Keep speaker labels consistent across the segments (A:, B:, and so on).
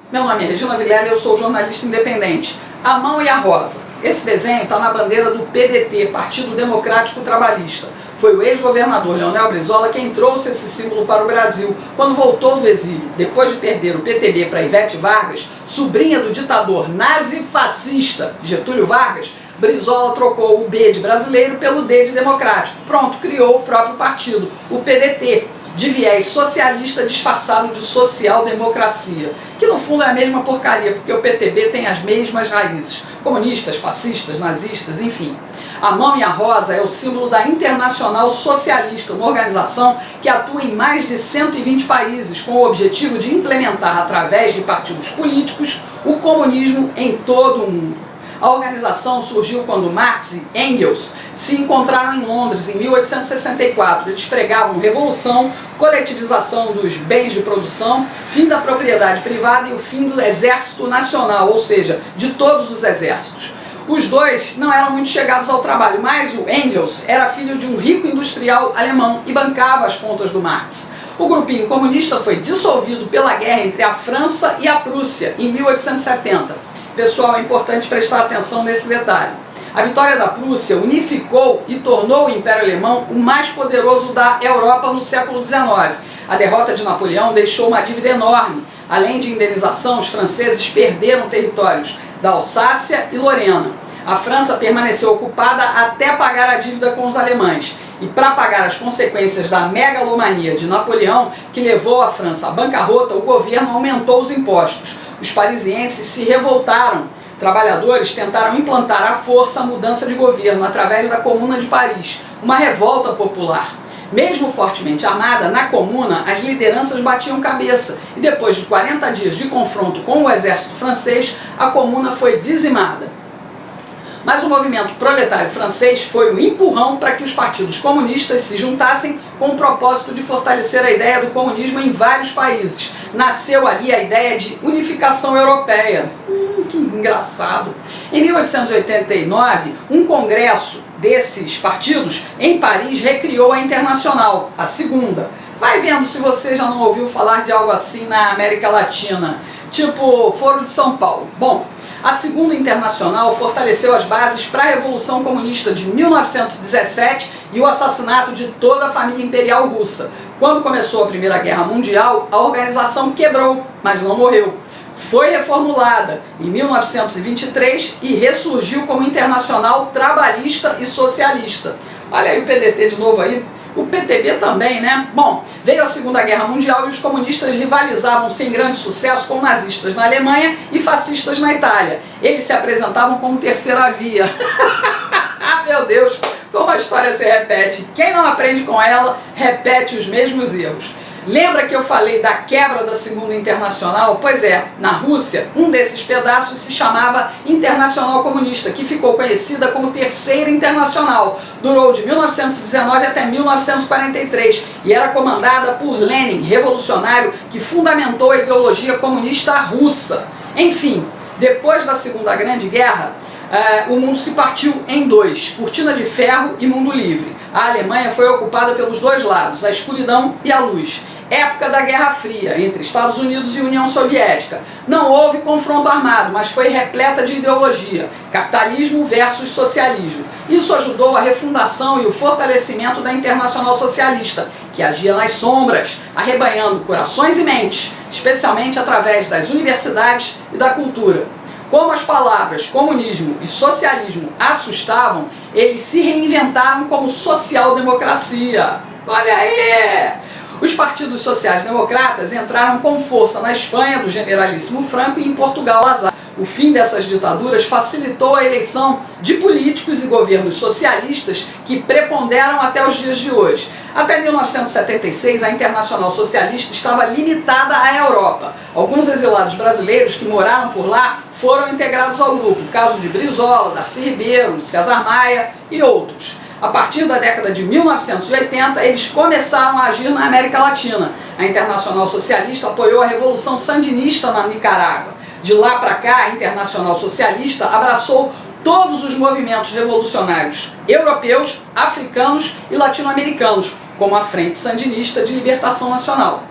A: Meu nome é Regina Vilela e eu sou jornalista independente. A mão e a rosa. Esse desenho está na bandeira do PDT, Partido Democrático Trabalhista. Foi o ex-governador Leonel Brizola quem trouxe esse símbolo para o Brasil, quando voltou do exílio, depois de perder o PTB para Ivete Vargas, sobrinha do ditador nazi-fascista Getúlio Vargas. Brizola trocou o B de brasileiro pelo D de democrático. Pronto, criou o próprio partido, o PDT, de viés socialista disfarçado de social-democracia, que no fundo é a mesma porcaria, porque o PTB tem as mesmas raízes, comunistas, fascistas, nazistas, enfim. A mão e a rosa é o símbolo da Internacional Socialista, uma organização que atua em mais de 120 países, com o objetivo de implementar, através de partidos políticos, o comunismo em todo o mundo. A organização surgiu quando Marx e Engels se encontraram em Londres em 1864. Eles pregavam revolução, coletivização dos bens de produção, fim da propriedade privada e o fim do exército nacional, ou seja, de todos os exércitos. Os dois não eram muito chegados ao trabalho, mas o Engels era filho de um rico industrial alemão e bancava as contas do Marx. O grupinho comunista foi dissolvido pela guerra entre a França e a Prússia em 1870. Pessoal, é importante prestar atenção nesse detalhe. A vitória da Prússia unificou e tornou o Império Alemão o mais poderoso da Europa no século XIX. A derrota de Napoleão deixou uma dívida enorme. Além de indenização, os franceses perderam territórios da Alsácia e Lorena. A França permaneceu ocupada até pagar a dívida com os alemães. E para pagar as consequências da megalomania de Napoleão, que levou a França à bancarrota, o governo aumentou os impostos. Os parisienses se revoltaram. Trabalhadores tentaram implantar à força a mudança de governo através da Comuna de Paris, uma revolta popular. Mesmo fortemente armada, na Comuna as lideranças batiam cabeça e depois de 40 dias de confronto com o exército francês, a Comuna foi dizimada. Mas o movimento proletário francês foi o empurrão para que os partidos comunistas se juntassem com o propósito de fortalecer a ideia do comunismo em vários países. Nasceu ali a ideia de unificação europeia. Que engraçado! Em 1889, um congresso desses partidos em Paris recriou a Internacional, a segunda. Vai vendo se você já não ouviu falar de algo assim na América Latina, tipo Foro de São Paulo. Bom, a Segunda Internacional fortaleceu as bases para a Revolução Comunista de 1917 e o assassinato de toda a família imperial russa. Quando começou a Primeira Guerra Mundial, a organização quebrou, mas não morreu. Foi reformulada em 1923 e ressurgiu como Internacional Trabalhista e Socialista. Olha aí o PDT de novo aí. O PTB também, né? Bom, veio a Segunda Guerra Mundial e os comunistas rivalizavam sem grande sucesso com nazistas na Alemanha e fascistas na Itália. Eles se apresentavam como terceira via. Meu Deus, como a história se repete. Quem não aprende com ela, repete os mesmos erros. Lembra que eu falei da quebra da Segunda Internacional? Pois é, na Rússia, um desses pedaços se chamava Internacional Comunista, que ficou conhecida como Terceira Internacional. Durou de 1919 até 1943 e era comandada por Lenin, revolucionário que fundamentou a ideologia comunista russa. Enfim, depois da Segunda Grande Guerra, o mundo se partiu em dois, cortina de ferro e mundo livre. A Alemanha foi ocupada pelos dois lados, a escuridão e a luz. Época da Guerra Fria, entre Estados Unidos e União Soviética. Não houve confronto armado, mas foi repleta de ideologia. Capitalismo versus socialismo. Isso ajudou a refundação e o fortalecimento da Internacional Socialista, que agia nas sombras, arrebanhando corações e mentes, especialmente através das universidades e da cultura. Como as palavras comunismo e socialismo assustavam, eles se reinventaram como social-democracia. Olha aí! Os partidos sociais-democratas entraram com força na Espanha, do generalíssimo Franco, e em Portugal, Azar. O fim dessas ditaduras facilitou a eleição de políticos e governos socialistas que preponderam até os dias de hoje. Até 1976, a Internacional Socialista estava limitada à Europa. Alguns exilados brasileiros que moraram por lá foram integrados ao grupo, o caso de Brizola, Darcy Ribeiro, César Maia e outros. A partir da década de 1980, eles começaram a agir na América Latina. A Internacional Socialista apoiou a Revolução Sandinista na Nicarágua. De lá para cá, a Internacional Socialista abraçou todos os movimentos revolucionários europeus, africanos e latino-americanos, como a Frente Sandinista de Libertação Nacional.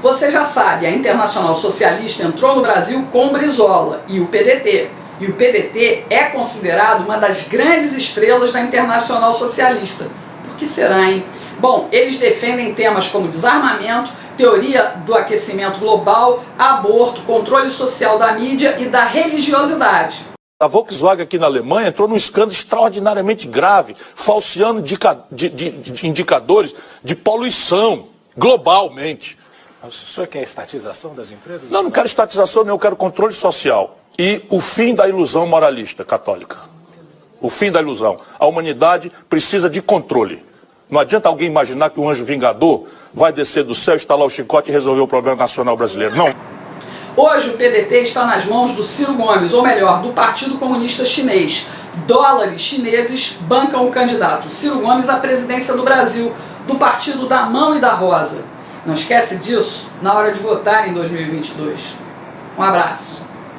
A: Você já sabe, a Internacional Socialista entrou no Brasil com Brizola e o PDT. E o PDT é considerado uma das grandes estrelas da Internacional Socialista. Por que será, hein? Bom, eles defendem temas como desarmamento, teoria do aquecimento global, aborto, controle social da mídia e da religiosidade.
B: A Volkswagen aqui na Alemanha entrou num escândalo extraordinariamente grave, falseando indicadores de poluição globalmente.
C: O senhor quer estatização das empresas?
B: Não quero estatização, eu quero controle social. E o fim da ilusão moralista católica. O fim da ilusão. A humanidade precisa de controle. Não adianta alguém imaginar que um anjo vingador vai descer do céu, estalar o chicote e resolver o problema nacional brasileiro. Não.
A: Hoje o PDT está nas mãos do Ciro Gomes, ou melhor, do Partido Comunista Chinês. Dólares chineses bancam o candidato Ciro Gomes à presidência do Brasil, do Partido da Mão e da Rosa. Não esquece disso na hora de votar em 2022. Um abraço.